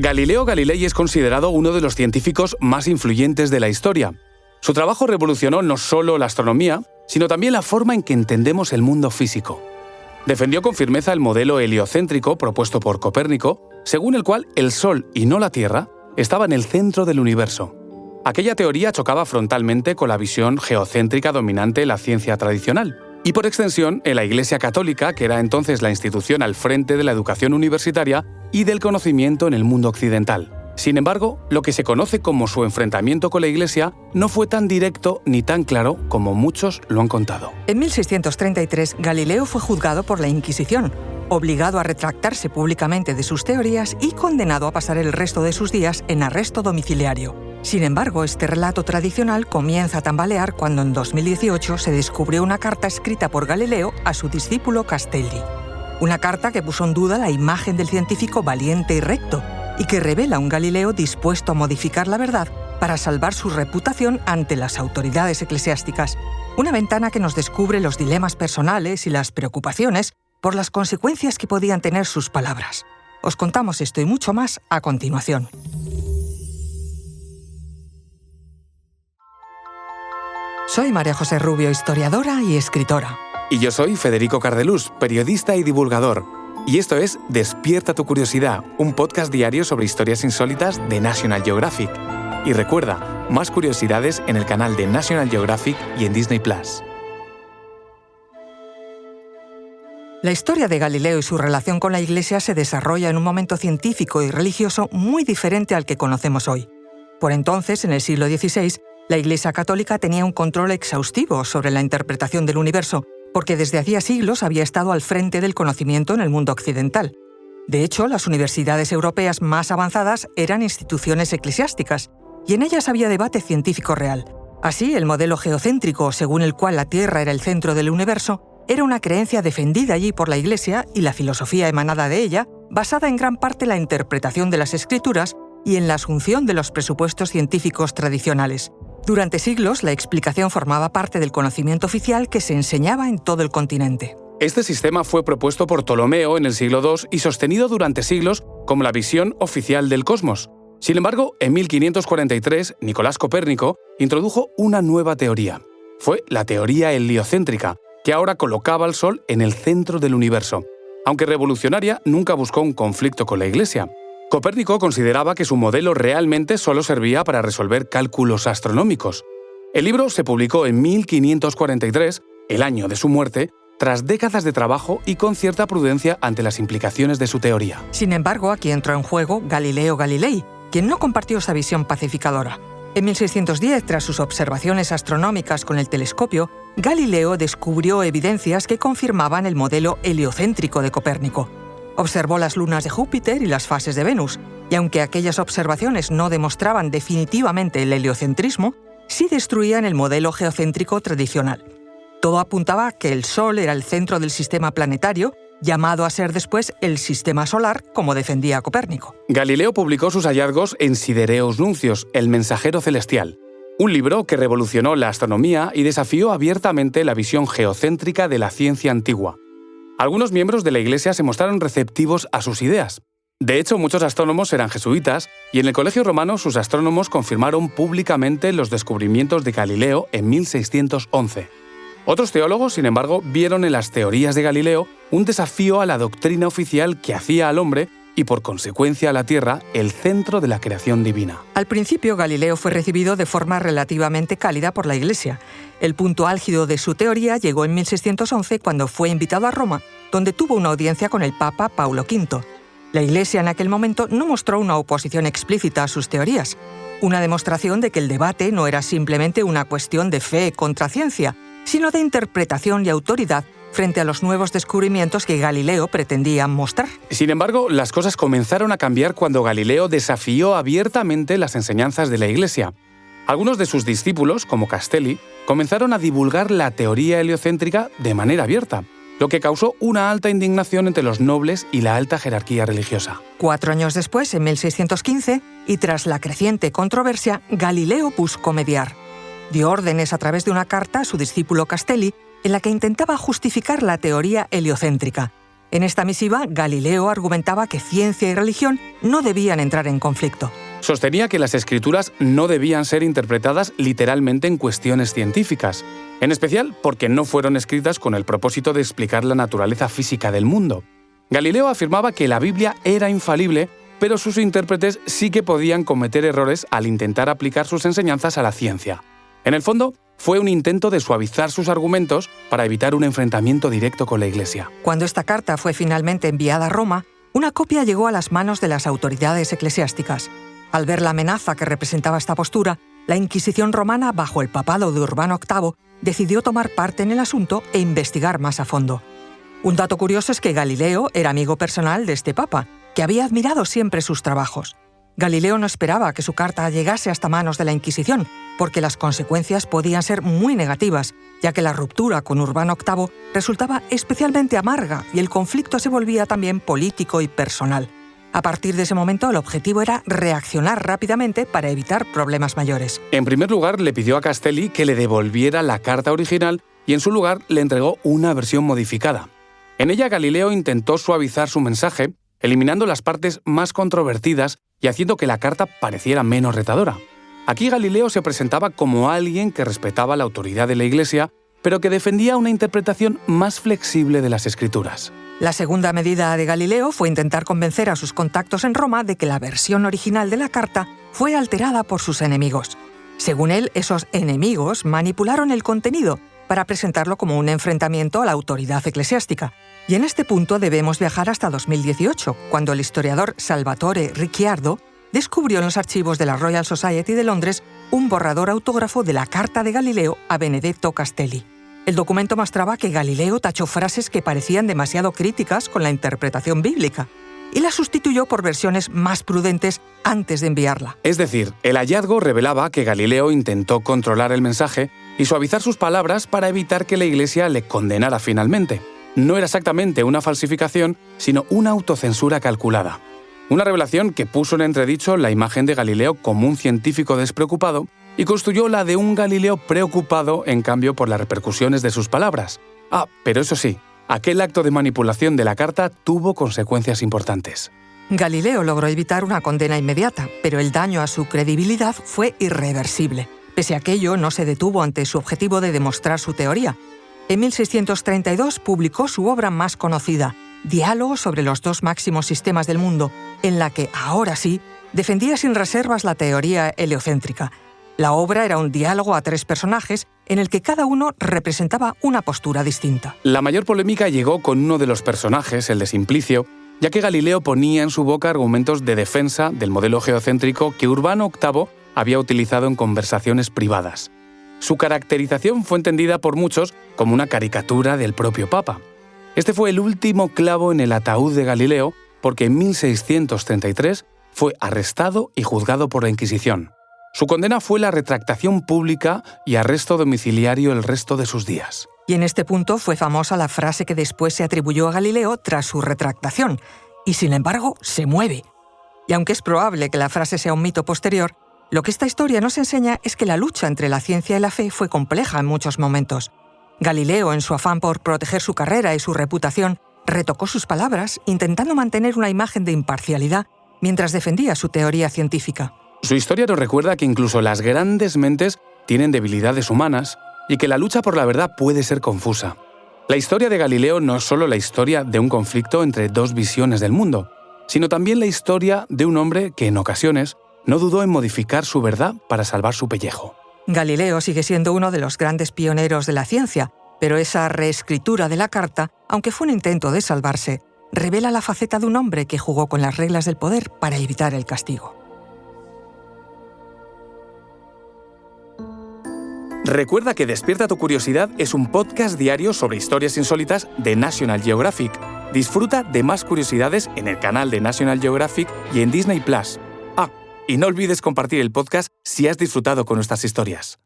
Galileo Galilei es considerado uno de los científicos más influyentes de la historia. Su trabajo revolucionó no solo la astronomía, sino también la forma en que entendemos el mundo físico. Defendió con firmeza el modelo heliocéntrico propuesto por Copérnico, según el cual el Sol y no la Tierra estaba en el centro del universo. Aquella teoría chocaba frontalmente con la visión geocéntrica dominante en la ciencia tradicional, y por extensión en la Iglesia Católica, que era entonces la institución al frente de la educación universitaria y del conocimiento en el mundo occidental. Sin embargo, lo que se conoce como su enfrentamiento con la Iglesia no fue tan directo ni tan claro como muchos lo han contado. En 1633, Galileo fue juzgado por la Inquisición, obligado a retractarse públicamente de sus teorías y condenado a pasar el resto de sus días en arresto domiciliario. Sin embargo, este relato tradicional comienza a tambalear cuando en 2018 se descubrió una carta escrita por Galileo a su discípulo Castelli. Una carta que puso en duda la imagen del científico valiente y recto, y que revela a un Galileo dispuesto a modificar la verdad para salvar su reputación ante las autoridades eclesiásticas. Una ventana que nos descubre los dilemas personales y las preocupaciones por las consecuencias que podían tener sus palabras. Os contamos esto y mucho más a continuación. Soy María José Rubio, historiadora y escritora. Y yo soy Federico Cardelús, periodista y divulgador. Y esto es Despierta tu curiosidad, un podcast diario sobre historias insólitas de National Geographic. Y recuerda, más curiosidades en el canal de National Geographic y en Disney+. La historia de Galileo y su relación con la Iglesia se desarrolla en un momento científico y religioso muy diferente al que conocemos hoy. Por entonces, en el siglo XVI, la Iglesia Católica tenía un control exhaustivo sobre la interpretación del universo, porque desde hacía siglos había estado al frente del conocimiento en el mundo occidental. De hecho, las universidades europeas más avanzadas eran instituciones eclesiásticas, y en ellas había debate científico real. Así, el modelo geocéntrico, según el cual la Tierra era el centro del universo, era una creencia defendida allí por la Iglesia y la filosofía emanada de ella, basada en gran parte en la interpretación de las Escrituras y en la asunción de los presupuestos científicos tradicionales. Durante siglos, la explicación formaba parte del conocimiento oficial que se enseñaba en todo el continente. Este sistema fue propuesto por Ptolomeo en el siglo II y sostenido durante siglos como la visión oficial del cosmos. Sin embargo, en 1543, Nicolás Copérnico introdujo una nueva teoría. Fue la teoría heliocéntrica, que ahora colocaba al Sol en el centro del universo. Aunque revolucionaria, nunca buscó un conflicto con la Iglesia. Copérnico consideraba que su modelo realmente solo servía para resolver cálculos astronómicos. El libro se publicó en 1543, el año de su muerte, tras décadas de trabajo y con cierta prudencia ante las implicaciones de su teoría. Sin embargo, aquí entró en juego Galileo Galilei, quien no compartió esa visión pacificadora. En 1610, tras sus observaciones astronómicas con el telescopio, Galileo descubrió evidencias que confirmaban el modelo heliocéntrico de Copérnico. Observó las lunas de Júpiter y las fases de Venus, y aunque aquellas observaciones no demostraban definitivamente el heliocentrismo, sí destruían el modelo geocéntrico tradicional. Todo apuntaba a que el Sol era el centro del sistema planetario, llamado a ser después el Sistema Solar, como defendía Copérnico. Galileo publicó sus hallazgos en Sidereus Nuncios, el mensajero celestial, un libro que revolucionó la astronomía y desafió abiertamente la visión geocéntrica de la ciencia antigua. Algunos miembros de la Iglesia se mostraron receptivos a sus ideas. De hecho, muchos astrónomos eran jesuitas, y en el Colegio Romano sus astrónomos confirmaron públicamente los descubrimientos de Galileo en 1611. Otros teólogos, sin embargo, vieron en las teorías de Galileo un desafío a la doctrina oficial que hacía al hombre y, por consecuencia, a la Tierra el centro de la creación divina. Al principio, Galileo fue recibido de forma relativamente cálida por la Iglesia. El punto álgido de su teoría llegó en 1611 cuando fue invitado a Roma, donde tuvo una audiencia con el Papa Paulo V. La Iglesia en aquel momento no mostró una oposición explícita a sus teorías, una demostración de que el debate no era simplemente una cuestión de fe contra ciencia, sino de interpretación y autoridad frente a los nuevos descubrimientos que Galileo pretendía mostrar. Sin embargo, las cosas comenzaron a cambiar cuando Galileo desafió abiertamente las enseñanzas de la Iglesia. Algunos de sus discípulos, como Castelli, comenzaron a divulgar la teoría heliocéntrica de manera abierta, lo que causó una alta indignación entre los nobles y la alta jerarquía religiosa. 4 años después, en 1615, y tras la creciente controversia, Galileo buscó mediar. Dio órdenes a través de una carta a su discípulo Castelli, en la que intentaba justificar la teoría heliocéntrica. En esta misiva, Galileo argumentaba que ciencia y religión no debían entrar en conflicto. Sostenía que las escrituras no debían ser interpretadas literalmente en cuestiones científicas, en especial porque no fueron escritas con el propósito de explicar la naturaleza física del mundo. Galileo afirmaba que la Biblia era infalible, pero sus intérpretes sí que podían cometer errores al intentar aplicar sus enseñanzas a la ciencia. En el fondo, fue un intento de suavizar sus argumentos para evitar un enfrentamiento directo con la Iglesia. Cuando esta carta fue finalmente enviada a Roma, una copia llegó a las manos de las autoridades eclesiásticas. Al ver la amenaza que representaba esta postura, la Inquisición romana, bajo el papado de Urbano VIII, decidió tomar parte en el asunto e investigar más a fondo. Un dato curioso es que Galileo era amigo personal de este papa, que había admirado siempre sus trabajos. Galileo no esperaba que su carta llegase hasta manos de la Inquisición, porque las consecuencias podían ser muy negativas, ya que la ruptura con Urbano VIII resultaba especialmente amarga y el conflicto se volvía también político y personal. A partir de ese momento, el objetivo era reaccionar rápidamente para evitar problemas mayores. En primer lugar, le pidió a Castelli que le devolviera la carta original y en su lugar le entregó una versión modificada. En ella, Galileo intentó suavizar su mensaje, eliminando las partes más controvertidas y haciendo que la carta pareciera menos retadora. Aquí Galileo se presentaba como alguien que respetaba la autoridad de la Iglesia, pero que defendía una interpretación más flexible de las Escrituras. La segunda medida de Galileo fue intentar convencer a sus contactos en Roma de que la versión original de la carta fue alterada por sus enemigos. Según él, esos enemigos manipularon el contenido para presentarlo como un enfrentamiento a la autoridad eclesiástica. Y en este punto debemos viajar hasta 2018, cuando el historiador Salvatore Ricciardo descubrió en los archivos de la Royal Society de Londres un borrador autógrafo de la carta de Galileo a Benedetto Castelli. El documento mostraba que Galileo tachó frases que parecían demasiado críticas con la interpretación bíblica y la sustituyó por versiones más prudentes antes de enviarla. Es decir, el hallazgo revelaba que Galileo intentó controlar el mensaje y suavizar sus palabras para evitar que la Iglesia le condenara finalmente. No era exactamente una falsificación, sino una autocensura calculada. Una revelación que puso en entredicho la imagen de Galileo como un científico despreocupado y construyó la de un Galileo preocupado, en cambio, por las repercusiones de sus palabras. Pero eso sí, aquel acto de manipulación de la carta tuvo consecuencias importantes. Galileo logró evitar una condena inmediata, pero el daño a su credibilidad fue irreversible. Pese a aquello, no se detuvo ante su objetivo de demostrar su teoría. En 1632 publicó su obra más conocida, Diálogo sobre los dos máximos sistemas del mundo, en la que, ahora sí, defendía sin reservas la teoría heliocéntrica. La obra era un diálogo a tres personajes en el que cada uno representaba una postura distinta. La mayor polémica llegó con uno de los personajes, el de Simplicio, ya que Galileo ponía en su boca argumentos de defensa del modelo geocéntrico que Urbano VIII había utilizado en conversaciones privadas. Su caracterización fue entendida por muchos como una caricatura del propio Papa. Este fue el último clavo en el ataúd de Galileo porque en 1633 fue arrestado y juzgado por la Inquisición. Su condena fue la retractación pública y arresto domiciliario el resto de sus días. Y en este punto fue famosa la frase que después se atribuyó a Galileo tras su retractación, y sin embargo se mueve. Y aunque es probable que la frase sea un mito posterior, lo que esta historia nos enseña es que la lucha entre la ciencia y la fe fue compleja en muchos momentos. Galileo, en su afán por proteger su carrera y su reputación, retocó sus palabras, intentando mantener una imagen de imparcialidad mientras defendía su teoría científica. Su historia nos recuerda que incluso las grandes mentes tienen debilidades humanas y que la lucha por la verdad puede ser confusa. La historia de Galileo no es solo la historia de un conflicto entre dos visiones del mundo, sino también la historia de un hombre que en ocasiones no dudó en modificar su verdad para salvar su pellejo. Galileo sigue siendo uno de los grandes pioneros de la ciencia, pero esa reescritura de la carta, aunque fue un intento de salvarse, revela la faceta de un hombre que jugó con las reglas del poder para evitar el castigo. Recuerda que Despierta tu Curiosidad es un podcast diario sobre historias insólitas de National Geographic. Disfruta de más curiosidades en el canal de National Geographic y en Disney+. Y no olvides compartir el podcast si has disfrutado con nuestras historias.